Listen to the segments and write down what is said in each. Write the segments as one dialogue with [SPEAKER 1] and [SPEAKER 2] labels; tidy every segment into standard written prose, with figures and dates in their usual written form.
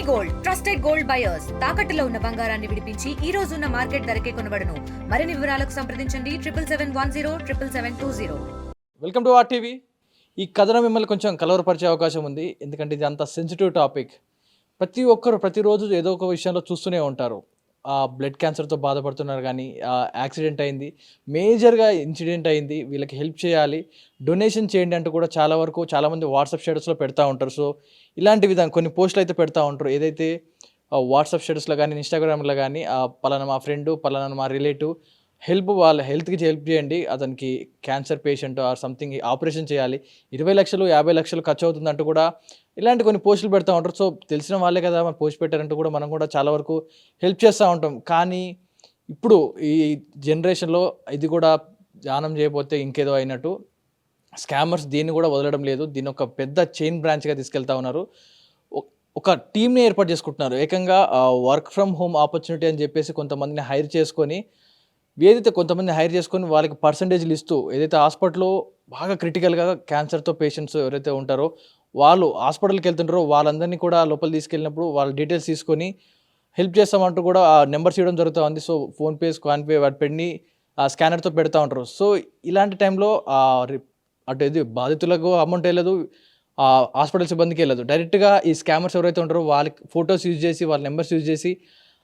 [SPEAKER 1] Gold trusted gold buyers తాకట్టులో ఉన్న బంగారాన్ని విడిపించి ఈ రోజు ఉన్న మార్కెట్ ధరకే కొనబడును. మరిన్ని వివరాలకు సంప్రదించండి 7771077720.
[SPEAKER 2] Welcome to RTV. ఈ కథనం మిమ్మల్ని కొంచెం కలవరపరిచే అవకాశం ఉంది, ఎందుకంటే ఇది అంత సెన్సిటివ్ టాపిక్. ప్రతి ఒక్కరు ప్రతిరోజు ఏదో ఒక విషయంలో చూస్తూనే ఉంటారు. బ్లడ్ క్యాన్సర్తో బాధపడుతున్నారు, కానీ యాక్సిడెంట్ అయింది, మేజర్గా ఇన్సిడెంట్ అయింది, వీళ్ళకి హెల్ప్ చేయాలి, డొనేషన్ చేయండి అంటూ కూడా చాలామంది వాట్సాప్ స్టేటస్లో పెడతా ఉంటారు. సో ఇలాంటి విధంగా కొన్ని పోస్టులు అయితే పెడతా ఉంటారు. ఏదైతే వాట్సాప్ స్టేటస్లో కానీ ఇన్స్టాగ్రామ్లో కానీ పలానా మా ఫ్రెండ్, పలానా మా రిలేటివ్, వాళ్ళ హెల్త్కి హెల్ప్ చేయండి, అతనికి cancer patient or something operation చేయాలి, 20 లక్షలు 50 లక్షలు ఖర్చు అవుతుందంటూ కూడా ఇలాంటి కొన్ని పోస్టులు పెడతా ఉంటారు. సో తెలిసిన వాళ్ళే కదా మనం పోస్ట్ పెట్టారంటూ కూడా మనం కూడా చాలా వరకు హెల్ప్ చేస్తూ ఉంటాం. కానీ ఇప్పుడు ఈ జనరేషన్లో ఇది కూడా ధ్యానం చేయకపోతే ఇంకేదో అయినట్టు స్కామర్స్ దీన్ని కూడా వదలడం లేదు. దీన్ని ఒక పెద్ద చైన్ బ్రాంచ్గా తీసుకెళ్తా ఉన్నారు. ఒక టీమ్ని ఏర్పాటు చేసుకుంటున్నారు. ఏకంగా వర్క్ ఫ్రమ్ హోమ్ ఆపర్చునిటీ అని చెప్పేసి కొంతమందిని హైర్ చేసుకొని వాళ్ళకి పర్సంటేజ్లు ఇస్తూ, ఏదైతే హాస్పిటల్లో బాగా క్రిటికల్గా క్యాన్సర్తో పేషెంట్స్ ఎవరైతే ఉంటారో వాళ్ళు హాస్పిటల్కి వెళ్తుంటారో వాళ్ళందరినీ కూడా లోపల తీసుకెళ్ళినప్పుడు వాళ్ళ డీటెయిల్స్ తీసుకొని హెల్ప్ చేస్తామంటూ కూడా ఆ నెంబర్స్ ఇవ్వడం జరుగుతూ ఉంది. సో ఫోన్పే, స్కాన్పే వాటి పెట్టి స్కానర్తో పెడతా ఉంటారు. సో ఇలాంటి టైంలో అటు ఇది బాధితులకు అమౌంట్ వెళ్ళదు, హాస్పిటల్ సిబ్బందికి వెళ్ళదు, డైరెక్ట్గా ఈ స్కామర్స్ ఎవరైతే ఉంటారో వాళ్ళకి ఫొటోస్ యూజ్ చేసి, వాళ్ళ నెంబర్స్ యూజ్ చేసి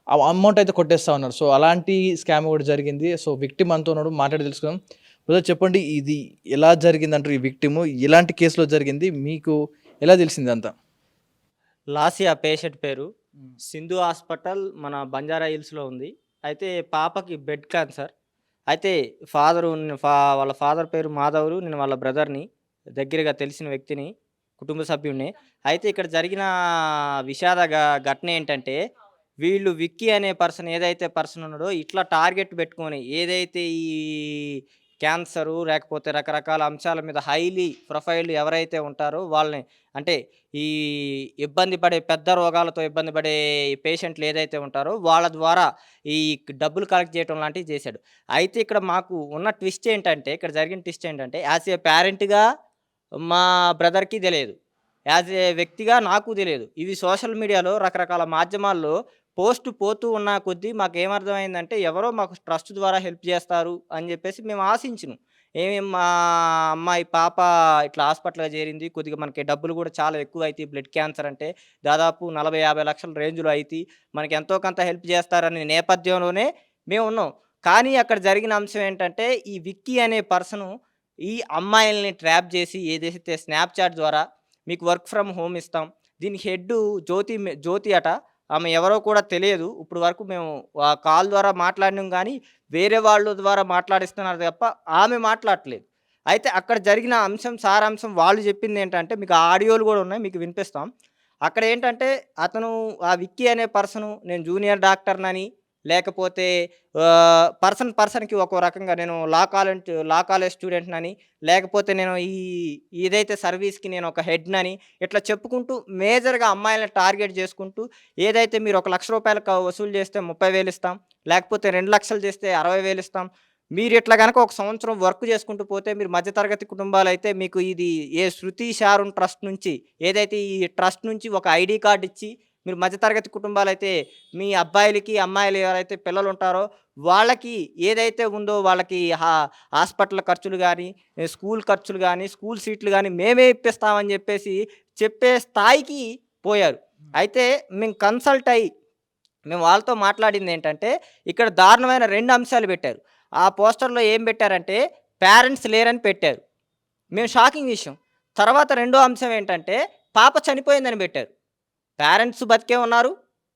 [SPEAKER 2] ఆ అమౌంట్ అయితే కొట్టేస్తూ ఉన్నారు. సో అలాంటి స్కామ్ కూడా జరిగింది. సో విక్టిమ్ అంతా ఉన్నాడు, మాట్లాడి తెలుసుకుందాం. బ్రదర్ చెప్పండి, ఇది ఎలా జరిగింది అంటారు? ఈ విక్టిమ్ ఎలాంటి కేసులో జరిగింది, మీకు ఎలా తెలిసింది అంతా?
[SPEAKER 3] లాసియా పేషెంట్ పేరు. సింధు హాస్పిటల్ మన బంజారా హిల్స్లో ఉంది. అయితే పాపకి బెడ్ క్యాన్సర్. అయితే వాళ్ళ ఫాదర్ పేరు మాధవులు, నేను వాళ్ళ బ్రదర్ని, దగ్గరగా తెలిసిన వ్యక్తిని, కుటుంబ సభ్యుడిని. అయితే ఇక్కడ జరిగిన ఘటన ఏంటంటే, వీళ్ళు విక్కీ అనే ఏదైతే పర్సన్ ఉన్నాడో ఇట్లా టార్గెట్ పెట్టుకొని, ఏదైతే ఈ క్యాన్సరు లేకపోతే రకరకాల అంశాల మీద హైలీ ప్రొఫైల్ ఎవరైతే ఉంటారో వాళ్ళని, అంటే ఈ పెద్ద రోగాలతో ఇబ్బంది పడే పేషెంట్లు ఏదైతే ఉంటారో వాళ్ళ ద్వారా ఈ డబ్బులు కలెక్ట్ చేయడం లాంటివి చేశాడు. అయితే ఇక్కడ మాకు ఉన్న ఇక్కడ జరిగిన ట్విస్ట్ ఏంటంటే, యాజ్ ఏ పేరెంట్గా మా బ్రదర్కి తెలియదు, యాజ్ ఏ వ్యక్తిగా నాకు తెలియదు. ఇవి సోషల్ మీడియాలో రకరకాల మాధ్యమాల్లో పోస్ట్ పోతూ ఉన్న కొద్దీ మాకేమర్థమైందంటే, ఎవరో మాకు ట్రస్ట్ ద్వారా హెల్ప్ చేస్తారు అని చెప్పేసి మేము ఆశించినాం. మా అమ్మాయి పాప ఇట్లా హాస్పిటల్‌లో చేరింది, కొద్దిగా మనకి డబ్బులు కూడా చాలా ఎక్కువ అయితాయి, బ్లడ్ క్యాన్సర్ అంటే దాదాపు 40-50 లక్షల రేంజ్‌లో అయితాయి, మనకి ఎంతో కొంత హెల్ప్ చేస్తారనే నేపథ్యంలోనే మేము ఉన్నాం. కానీ అక్కడ జరిగిన అంశం ఏంటంటే, ఈ విక్కీ అనే పర్సను ఈ అమ్మాయిల్ని ట్రాప్ చేసి, ఏదైతే స్నాప్‌చాట్ ద్వారా మీకు వర్క్ ఫ్రమ్ హోమ్ ఇస్తాం, దీనికి హెడ్డు జ్యోతి అట, ఆమె ఎవరో కూడా తెలియదు. ఇప్పుడు వరకు మేము ఆ కాల్ ద్వారా మాట్లాడినాం, కానీ వేరే వాళ్ళ ద్వారా మాట్లాడిస్తున్నారు తప్ప ఆమె మాట్లాడట్లేదు. అయితే అక్కడ జరిగిన సారాంశం వాళ్ళు చెప్పింది ఏంటంటే, మీకు ఆడియోలు కూడా ఉన్నాయి, మీకు వినిపిస్తాం. అక్కడ ఏంటంటే, అతను ఆ విక్కీ అనే పర్సను నేను జూనియర్ డాక్టర్నని, లేకపోతే పర్సన్‌కి ఒక్కో రకంగా, నేను లా కాలేజ్ స్టూడెంట్‌నని, లేకపోతే నేను ఏదైతే సర్వీస్‌కి నేను ఒక హెడ్‌నని, ఇట్లా చెప్పుకుంటూ మేజర్‌గా అమ్మాయిలని టార్గెట్ చేసుకుంటూ, ఏదైతే మీరు ₹1,00,000 వసూలు చేస్తే 30,000 ఇస్తాం, లేకపోతే 2,00,000 చేస్తే 60,000 ఇస్తాం, మీరు ఇట్లా గనక ఒక సంవత్సరం వర్క్ చేసుకుంటూ పోతే, మీరు మధ్యతరగతి కుటుంబాలైతే మీకు ఇది శృతి షారున్ ట్రస్ట్ నుంచి, ఏదైతే ఈ ట్రస్ట్ నుంచి ఒక ఐడీ కార్డ్ ఇచ్చి, మీరు మధ్యతరగతి కుటుంబాలైతే మీ అబ్బాయిలకి, అమ్మాయిలు ఎవరైతే పిల్లలు ఉంటారో వాళ్ళకి ఏదైతే ఉందో వాళ్ళకి హాస్పిటల్ ఖర్చులు కానీ, స్కూల్ ఖర్చులు కానీ, స్కూల్ సీట్లు కానీ మేమే ఇప్పిస్తామని చెప్పే స్థాయికి పోయారు. అయితే మేము వాళ్ళతో మాట్లాడింది ఏంటంటే, ఇక్కడ దారుణమైన 2 అంశాలు పెట్టారు. ఆ పోస్టర్‌లో ఏం పెట్టారంటే, పేరెంట్స్ లేరని పెట్టారు. మేము షాకింగ్ విషయం. తర్వాత రెండో అంశం ఏంటంటే, పాప చనిపోయిందని పెట్టారు. పేరెంట్స్ బతికే ఉన్నారు,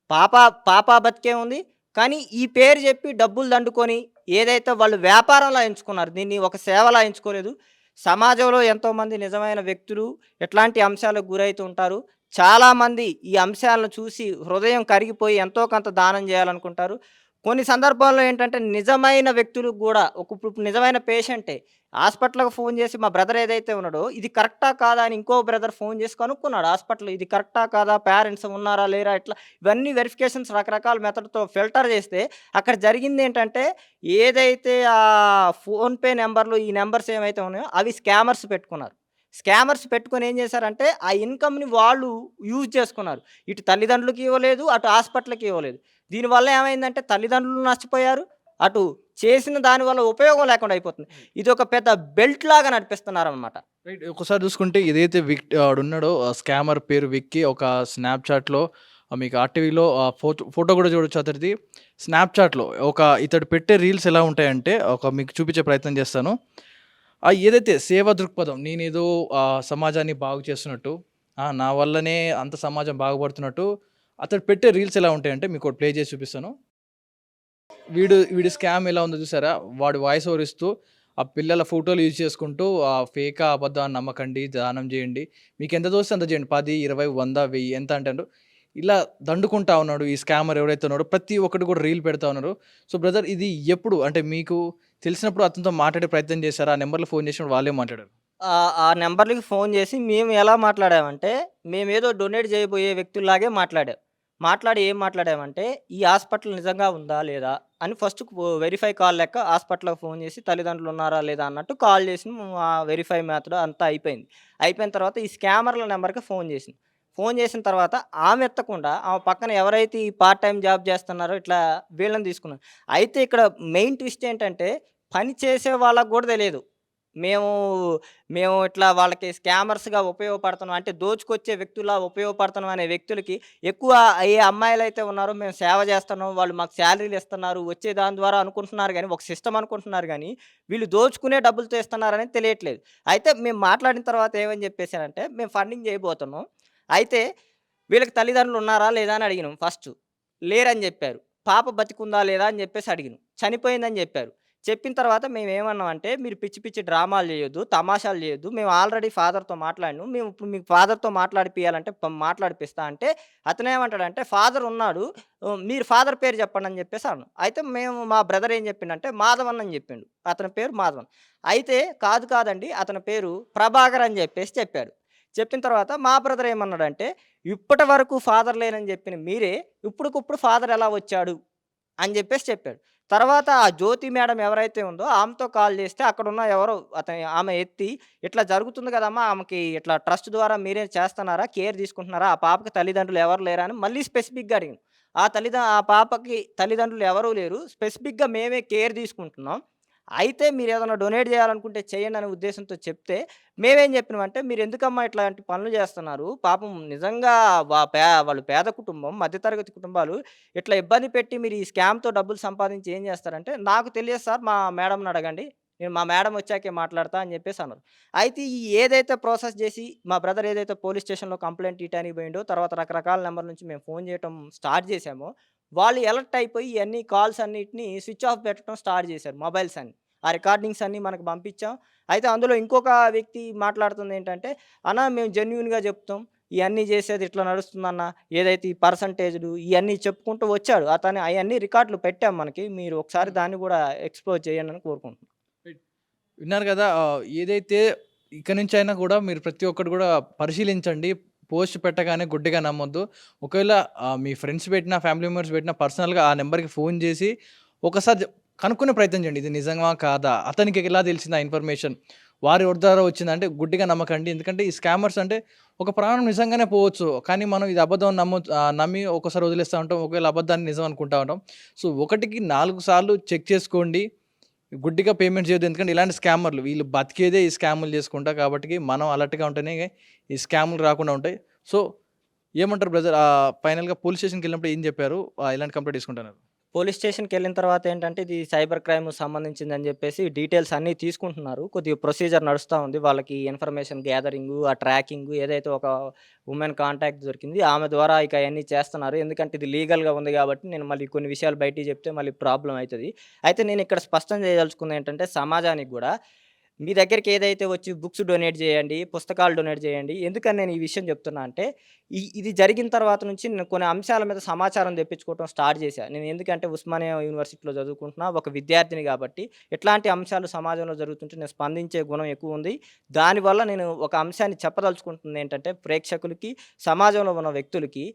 [SPEAKER 3] పాప బతికే ఉంది, కానీ ఈ పేరు చెప్పి డబ్బులు దండుకొని, ఏదైతే వాళ్ళు వ్యాపారంలా ఎంచుకున్నారు, దీన్ని ఒక సేవలా ఎంచుకోలేదు. సమాజంలో ఎంతోమంది నిజమైన వ్యక్తులు ఎట్లాంటి అంశాలకు గురైతూ ఉంటారు. చాలామంది ఈ అంశాలను చూసి హృదయం కరిగిపోయి ఎంతో కొంత దానం చేయాలనుకుంటారు. కొన్ని సందర్భాల్లో ఏంటంటే, నిజమైన వ్యక్తులకు కూడా ఇప్పుడు నిజమైన పేషెంటే హాస్పిటల్‌కి ఫోన్ చేసి, మా బ్రదర్ ఏదైతే ఉన్నాడో ఇది కరెక్టా కాదా అని ఇంకో బ్రదర్ ఫోన్ చేసి కనుక్కున్నాడు హాస్పిటల్‌లో, ఇది కరెక్టా కాదా, పేరెంట్స్ ఉన్నారా లేరా, ఇట్లా ఇవన్నీ వెరిఫికేషన్స్ రకరకాల మెథడ్‌తో ఫిల్టర్ చేస్తే అక్కడ జరిగింది ఏంటంటే, ఏదైతే ఫోన్‌పే నెంబర్లు, ఈ నెంబర్స్ ఏమైతే ఉన్నాయో అవి స్కామర్స్ పెట్టుకున్నారు. స్కామర్స్ పెట్టుకొని ఏం చేశారంటే ఆ ఇన్కమ్‌ని వాళ్ళు యూజ్ చేసుకున్నారు. ఇటు తల్లిదండ్రులకి ఇవ్వలేదు, అటు హాస్పిటల్‌కి ఇవ్వలేదు. దీనివల్ల ఏమైందంటే తల్లిదండ్రులు నష్టపోయారు. అటు చేసిన దాని వల్ల ఉపయోగం లేకుండా అయిపోతుంది. ఇదొక పెద్ద బెల్ట్ లాగా నడిపిస్తున్నారనమాట.
[SPEAKER 2] రైట్. ఒకసారి చూసుకుంటే ఏదైతే ఆడున్నాడో స్కామర్ పేరు విక్కీ ఒక స్నాప్‌చాట్‌లో మీకు ఆర్‌టీవీలో ఫోటో కూడా చూడొచ్చు అతడిది. స్నాప్‌చాట్‌లో ఇతడు పెట్టే రీల్స్ ఎలా ఉంటాయంటే మీకు చూపించే ప్రయత్నం చేస్తాను. ఏదైతే సేవా దృక్పథం నేనేదో సమాజాన్ని బాగు చేస్తున్నట్టు, నా వల్లనే అంత సమాజం బాగుపడుతున్నట్టు అతడు పెట్టే రీల్స్ ఎలా ఉంటాయంటే మీకోటి ప్లే చేసి చూపిస్తాను. వీడి స్కామ్ ఎలా ఉందో చూసారా? వాడు వాయిస్ ఓవర్ ఇస్తూ ఆ పిల్లల ఫోటోలు యూజ్ చేసుకుంటూ ఫేకా, అబద్ధం అని నమ్మకండి, దానం చేయండి. మీకెంత తోస్తే అంత చేయండి. 10, 20, 100, 1000 ఎంత అంటాడు. ఇలా దండుకుంటా ఉన్నాడు. ఈ స్కామర్ ఎవరైతే ఉన్నాడో ప్రతి ఒక్కటి కూడా రీల్ పెడతా ఉన్నారు. సో, బ్రదర్ ఇది ఎప్పుడు అంటే మీకు తెలిసినప్పుడు అతనితో మాట్లాడే ప్రయత్నం చేశారా? ఆ నంబర్‌లో ఫోన్ చేసినప్పుడు వాళ్ళేం మాట్లాడారు?
[SPEAKER 3] ఆ నంబర్‌లకి ఫోను చేసి మేము ఎలా మాట్లాడామంటే, మేమేదో డొనేట్ చేయబోయే వ్యక్తుల్లాగే మాట్లాడాం. ఏం మాట్లాడామంటే, "ఈ హాస్పిటల్ నిజంగా ఉందా? లేదా?" అని ఫస్ట్ వెరిఫై కాల్ లెక్క హాస్పిటల్‌కి ఫోను చేసి తల్లిదండ్రులు ఉన్నారా? లేదా? అన్నట్టు కాల్ చేసి వెరిఫై మెథడ్ అంతా అయిపోయింది. అయిపోయిన తర్వాత ఈ స్కామర్ల నంబర్‌కి ఫోను చేసింది. ఫోను చేసిన తర్వాత ఆమె ఎత్తకుండా ఆమె పక్కన ఎవరైతే ఈ పార్ట్ టైమ్ జాబ్ చేస్తున్నారో ఇట్లా వీళ్ళని తీసుకున్నారు. అయితే ఇక్కడ మెయిన్ ట్విస్ట్ ఏంటంటే, పని చేసే వాళ్ళకి గూడా తెలీదు. మేము మేము ఇట్లా వాళ్ళకి స్కామర్స్‌గా ఉపయోగపడుతున్నాం. అంటే దోచుకొచ్చే వ్యక్తులా ఉపయోగపడుతున్నాం అనే వ్యక్తులకి ఎక్కువ ఏ అమ్మాయిలైతే ఉన్నారో మేము సేవ చేస్తున్నాం. వాళ్ళు మాకు సాలరీలు ఇస్తున్నారు. వచ్చే దాని ద్వారా అనుకుంటున్నారు గానీ, ఒక సిస్టమ్ అనుకుంటున్నారు గానీ, వీళ్ళు దోచుకునే డబ్బులతో ఇస్తున్నారని తెలియట్లేదు. అయితే మేము మాట్లాడిన తర్వాత ఏమని చెప్పేసానంటే, మేము ఫండింగ్ చేయబోతున్నాం. అయితే వీళ్ళకి తల్లిదండ్రులు ఉన్నారా? లేదా? అని అడిగినాం ఫస్టు. లేరని జెప్పారు. పాప బతికుందా? లేదా? అని జెప్పేసి అడిగినాం. చనిపోయిందని జెప్పారు. చెప్పిన తర్వాత మేమేమన్నామంటే, "మీరు పిచ్చి పిచ్చి డ్రామాలు జేయొద్దు, తమాషాలు జేయొద్దు. మేము ఆల్రెడీ ఫాదర్‌తో మాట్లాడినాం. మేము ఇప్పుడు మీకు ఫాదర్‌తో మాట్లాడిపియాలంటే మాట్లాడిపిస్తా" అంటే అతనేమంటాడంటే, "ఫాదర్ ఉన్నాడు. మీరు ఫాదర్ పేరు చెప్పండి" అని జెప్పేసి అన్నాం. అయితే మా బ్రదర్ ఏం జెప్పిండంటే, మాధవన్ అని జెప్పిండు. అతని పేరు మాధవన్. అయితే కాదండి అతని పేరు ప్రభాకర్ అని జెప్పేసి చెప్పాడు. చెప్పిన తర్వాత మా బ్రదర్ ఏమన్నాడంటే, "ఇప్పటి వరకు ఫాదర్ లేనని జెప్పిన మీరే, ఇప్పటికిప్పుడు ఫాదర్ ఎలా వచ్చాడు?" అని జెప్పేసి చెప్పాడు. తర్వాత ఆ జ్యోతి మేడం ఎవరైతే ఉందో ఆమెతో కాల్ చేస్తే అక్కడున్న ఎవరో ఆమె ఎత్తి, "ఇట్లా జరుగుతుంది కదమ్మా! ఆమెకి ఇట్లా ట్రస్ట్ ద్వారా మీరే చేస్తున్నారా? కేర్ తీసుకుంటున్నారా? ఆ పాపకి తల్లిదండ్రులు ఎవరు లేరా?" అని మళ్ళీ స్పెసిఫిక్‌గా అడిగాను. ఆ పాపకి తల్లిదండ్రులు ఎవరూ లేరు. స్పెసిఫిక్‌గా మేమే కేర్ తీసుకుంటున్నాం. అయితే మీరేదైనా డొనేట్ చేయాలనుకుంటే చేయండి అనే ఉద్దేశంతో చెప్తే, మేమేం చెప్పినామంటే, "మీరెందుకమ్మా ఇట్లాంటి పనులు చేస్తున్నారు? పాపం నిజంగా వాళ్ళు పేద కుటుంబం, మధ్యతరగతి కుటుంబాలు ఇట్లా ఇబ్బంది పెట్టి మీరు ఈ స్కామ్‌తో డబ్బులు సంపాదించి ఏం చేస్తారంటే, "నాకు తెలియదు సార్ మా మేడంని అడగండి. నేను మా మేడం వచ్చాకే మాట్లాడతా" అని చెప్పేసి అన్నారు. అయితే ఈ ఏదైతే ప్రాసెస్ చేసి మా బ్రదర్ ఏదైతే పోలీస్ స్టేషన్‌లో కంప్లెయింట్ ఇయటానికి పోయిండో, తర్వాత రకరకాల నంబర్‌ల నుంచి మేము ఫోన్ చేయటం స్టార్ట్ చేశామో, వాళ్ళు అలర్ట్ అయిపోయి ఇయన్నీ కాల్స్ అన్నిటిని స్విచ్ ఆఫ్ పెట్టడం స్టార్ట్ చేశారు మొబైల్స్ అన్ని. ఆ రికార్డింగ్స్ అన్నీ మనకు పంపించాం. అయితే అందులో ఇంకొక వ్యక్తి మాట్లాడుతుందేంటంటే, "అన్న మేము జెన్యూన్‌గా చెప్తాం. ఇయన్నీ చేసేది ఇట్లా నడుస్తుందన్న. ఏదైతే ఈ పర్సెంటేజ్‌లు ఇయన్నీ చెప్పుకుంటూ వచ్చాడు. అయన్నీ రికార్డులు పెట్టాం మనకి. మీరు ఒకసారి దాన్ని గూడా ఎక్స్‌ప్లోర్ చేయండని కోరుకుంటున్నాం."
[SPEAKER 2] విన్నారు కదా! ఏదైతే ఇక నుంచైనా కూడా మీరు ప్రతి ఒక్కటి కూడా పరిశీలించండి. పోస్ట్ పెట్టగానే గుడ్డిగా నమ్మొద్దు. ఒకవేళ మీ ఫ్రెండ్స్ పెట్టినా, ఫ్యామిలీ మెంబర్స్ పెట్టినా పర్సనల్‌గా ఆ నంబర్‌కి ఫోన్ చేసి ఒకసారి కనుక్కునే ప్రయత్నం చేయండి. ఇది నిజమా? కాదా? అతనికి ఎలా తెలిసింది ఆ ఇన్ఫర్మేషన్? వారి ఎవరి ద్వారా వచ్చిందంటే గుడ్డిగా నమ్మకండి. ఎందుకంటే ఈ స్కామర్స్ అంటే ఒక ప్రాణం నిజంగానే పోవచ్చు. కానీ మనం ఇది అబద్ధం నమ్మి ఒక్కోసారి వదిలేస్తా ఉంటాం. ఒకవేళ అబద్ధాన్ని నిజం అనుకుంటా ఉంటాం. సో, ఒకటికి 4 సార్లు చెక్ చేసుకోండి. గుడ్డిగా పేమెంట్ చేయొద్దు. ఎందుకంటే ఇలాంటి స్కామర్లు వీళ్ళు బతికేదే ఈ స్కాములు చేసుకుంటా కాబట్టికి మనం అలర్ట్‌గా ఉంటేనే ఈ స్కాములు రాకుండా ఉంటాయి. సో, ఏమంటారు బ్రదర్ ఫైనల్‌గా పోలీస్ స్టేషన్‌కెళ్ళినప్పుడు ఏం చెప్పారు? ఎలాంటి కంప్లెయింట్ తీసుకుంటున్నారు?
[SPEAKER 3] పోలీస్ స్టేషన్‌కెళ్ళిన తర్వాత ఏంటంటే, ఇది సైబర్ క్రైమ్ సంబంధించిందని జెప్పేసి డీటెయిల్స్ అన్నీ తీసుకుంటున్నారు. కొద్దిగా ప్రొసీజర్ నడుస్తా ఉంది. వాళ్ళకి ఇన్ఫర్మేషన్ గ్యాదరింగు, ఆ ట్రాకింగు ఏదైతే ఒక వుమెన్ కాంటాక్ట్ దొరికింది. ఆమె ద్వారా ఇక అయన్నీ చేస్తున్నారు. ఎందుకంటే ఇది లీగల్‌గా ఉంది గాబట్టి, నేను మళ్ళీ కొన్ని విషయాలు బయటికి జెప్తే మళ్ళీ ప్రాబ్లమ్ అయితది. అయితే నేనిక్కడ స్పష్టం చేయదలుచుకుందేంటంటే, సమాజానికి గూడా మీ దగ్గరికి ఏదైతే వచ్చి బుక్స్ డొనేట్ జేయండి, పుస్తకాలు డొనేట్ జేయండి. ఎందుకని నేను ఈ విషయం చెప్తున్నా అంటే, ఇది జరిగిన తర్వాత నుంచి నేను కొన్ని అంశాల మీద సమాచారం తెప్పించుకోవటం స్టార్ట్ చేశా. నేను ఎందుకంటే ఉస్మానియా యూనివర్సిటీలో చదువుకుంటున్నా. ఒక విద్యార్థిని కాబట్టి, ఎట్లాంటి అంశాలు సమాజంలో జరుగుతుంటే నేను స్పందించే గుణం ఎక్కువుంది. దానివల్ల నేను ఒక అంశాన్ని చెప్పదలుచుకుంటుందేంటంటే, ప్రేక్షకులకి, సమాజంలో ఉన్న వ్యక్తులకి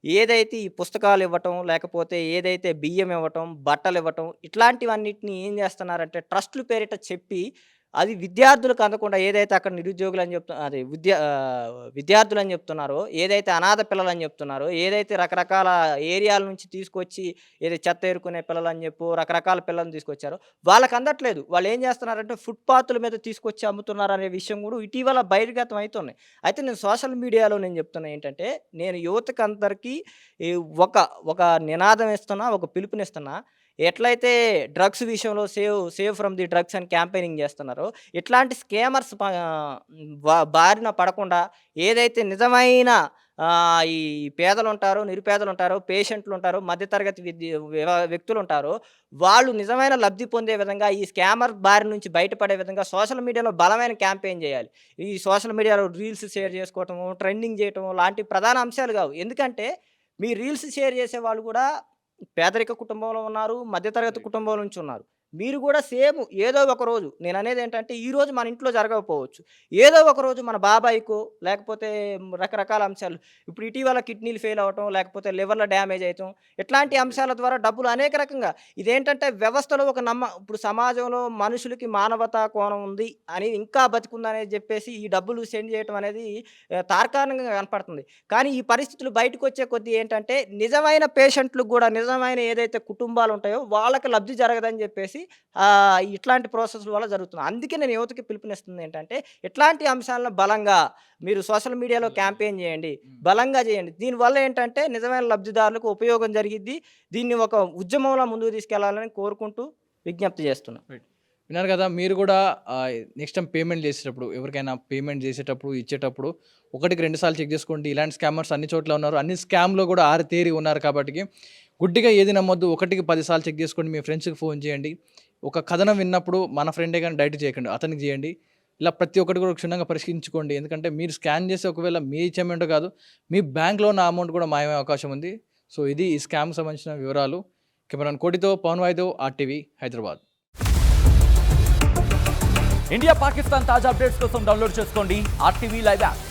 [SPEAKER 3] ఏదైతే ఈ పుస్తకాలు ఇవ్వటం, లేకపోతే ఏదైతే బియ్యం ఇవ్వటం, బట్టలివ్వటం ఇట్లాంటివన్నిటిని ఏం చేస్తున్నారంటే ట్రస్ట్‌లు పేరిట చెప్పి అది విద్యార్థులకు అందకుండా ఏదైతే అక్కడ నిరుద్యోగులు అని అది విద్యార్థులు అని చెప్తున్నారో, ఏదైతే అనాథ పిల్లలు అని చెప్తున్నారో, ఏదైతే రకరకాల ఏరియాల నుంచి తీసుకొచ్చి ఏదో చెత్త ఏరుకునే పిల్లలు అని చెప్పు రకరకాల పిల్లల్ని తీసుకొచ్చారో వాళ్ళకి అందట్లేదు. వాళ్ళు ఏం చేస్తున్నారంటే ఫుట్పాత్ల మీద తీసుకొచ్చి అమ్ముతున్నారు అనే విషయం కూడా ఇటీవల బహిర్గతం అవుతున్నాయి. అయితే నేను సోషల్ మీడియాలో నేను చెప్తున్నా ఏంటంటే, నేను యువతకు అందరికీ ఈ ఒక ఒక నినాదం ఇస్తున్నా, ఒక పిలుపునిస్తున్నా. ఎట్లయితే డ్రగ్స్ విషయంలో సేవ్ ఫ్రమ్ ది డ్రగ్స్ అని క్యాంపెయినింగ్ చేస్తున్నారో, ఇట్లాంటి స్కామర్స్ బారిన పడకుండా ఏదైతే నిజమైన ఈ పేదలుంటారో, నిరుపేదలుంటారో, పేషెంట్లుంటారో, మధ్యతరగతి వ్యక్తులుంటారో, వాళ్ళు నిజమైన లబ్ధి పొందే విధంగా ఈ స్కామర్ బారి నుంచి బయటపడే విధంగా సోషల్ మీడియాలో బలమైన క్యాంపెయిన్ చేయాలి. ఈ సోషల్ మీడియాలో రీల్స్ షేర్ చేసుకోవటము, ట్రెండింగ్ చేయటము లాంటి ప్రధాన అంశాలు కావు. ఎందుకంటే మీ రీల్స్ షేర్ చేసేవాళ్ళు కూడా పేదరిక కుటుంబంలో ఉన్నారు, మధ్యతరగతి కుటుంబం నుంచి ఉన్నారు. మీరు కూడా సేమ్ ఏదో ఒక రోజు నేననేది ఏంటంటే, ఈరోజు మన ఇంట్లో జరగకపోవచ్చు. ఏదో ఒక రోజు మన బాబాయికో, లేకపోతే రకరకాల అంశాలు ఇప్పుడు ఇటీవల కిడ్నీలు ఫెయిల్ అవ్వటం, లేకపోతే లివర్‌లో డ్యామేజ్ అయ్యటం, ఇట్లాంటి అంశాల ద్వారా డబ్బులు అనేక రకంగా ఇదేంటంటే వ్యవస్థలో ఒక ఇప్పుడు సమాజంలో మనుషులకి మానవతా కోణం ఉంది అని ఇంకా బతికుందనేది చెప్పేసి ఈ డబ్బులు సెండ్ చేయటం అనేది తార్కాణంగా కనపడుతుంది. కానీ ఈ పరిస్థితులు బయటకొచ్చే కొద్దీ ఏంటంటే, నిజమైన పేషెంట్‌లకు కూడా నిజమైన ఏదైతే కుటుంబాలు ఉంటాయో వాళ్ళకి లబ్ధి జరగదని చెప్పేసి ఇట్లాంటి ప్రాసెస్‌ల వల్ల జరుగుతుంది. అందుకే నేను యువతకి పిలుపునిస్తుంది ఏంటంటే, ఇట్లాంటి అంశాలను బలంగా మీరు సోషల్ మీడియాలో క్యాంపెయిన్ చేయండి. బలంగా చేయండి. దీనివల్ల ఏంటంటే నిజమైన లబ్ధిదారులకు ఉపయోగం జరిగిద్ది. దీన్ని ఒక ఉద్యమంలా ముందుకు తీసుకెళ్లాలని కోరుకుంటూ విజ్ఞప్తి చేస్తున్నా.
[SPEAKER 2] విన్నారు కదా, మీరు కూడా నెక్స్ట్ టైం పేమెంట్ చేసేటప్పుడు ఎవరికైనా పేమెంట్ చేసేటప్పుడు ఇచ్చేటప్పుడు ఒకటికి 2 సార్లు చెక్ చేసుకోండి. ఇలాంటి స్కామర్స్ అన్ని చోట్ల ఉన్నారు. అన్ని స్కామ్లో కూడా ఆరితేరి ఉన్నారు కాబట్టి గుడ్డిగా ఏది నమ్మొద్దు. ఒకటికి 10 సార్లు చెక్ చేసుకోండి. మీ ఫ్రెండ్స్కి ఫోన్ చేయండి. ఒక కథనం విన్నప్పుడు మన ఫ్రెండే కానీ డైరెక్ట్ చేయకండి, అతనికి చేయండి. ఇలా ప్రతి ఒక్కటి కూడా క్షుణ్ణంగా పరిశీలించుకోండి. ఎందుకంటే మీరు స్కాన్ చేసి ఒకవేళ మీ ఇచ్చే అమౌంట్ కాదు, మీ బ్యాంక్లో ఉన్న అమౌంట్ కూడా మాయమయ్యే అవకాశం ఉంది. సో ఇది ఈ స్కామ్కి సంబంధించిన వివరాలు. కెమెరాన్ కోటితో పవన్ వాయిదో, RTV హైదరాబాద్.
[SPEAKER 4] ఇండియా పాకిస్తాన్ తాజా అప్డేట్స్ కోసం డౌన్లోడ్ చేసుకోండి RTV లైవ్ యాప్.